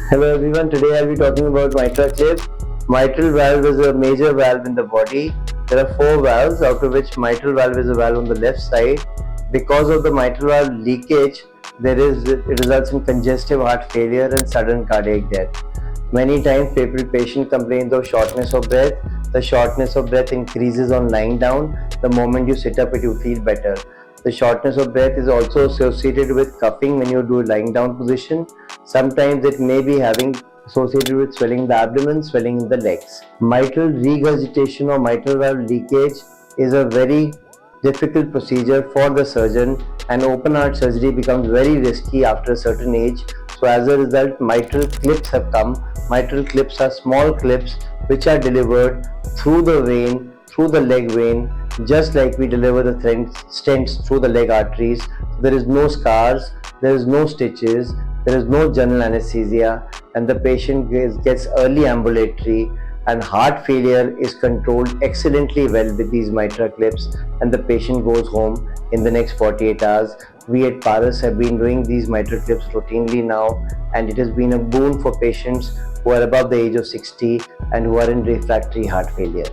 Hello everyone, today I'll be talking about mitral clip. Mitral valve is a major valve in the body. There are four valves, out of which mitral valve is a valve on the left side. Because of the mitral valve leakage, it results in congestive heart failure and sudden cardiac death. Many times patient complains of shortness of breath. The shortness of breath increases on lying down. The moment you sit up, you feel better. The shortness of breath is also associated with coughing when you do lying down position. Sometimes it may be having associated with swelling in the abdomen, swelling in the legs. Mitral regurgitation or mitral valve leakage is a very difficult procedure for the surgeon, and open heart surgery becomes very risky after a certain age. So as a result, mitral clips have come. Mitral clips are small clips which are delivered through the vein, through the leg vein, just like we deliver the stents through the leg arteries. There is no scars, there is no stitches, there is no general anesthesia, and the patient gets early ambulatory, and heart failure is controlled excellently well with these mitral clips, and the patient goes home in the next 48 hours. We at Paras have been doing these mitral clips routinely now, and it has been a boon for patients who are above the age of 60 and who are in refractory heart failure.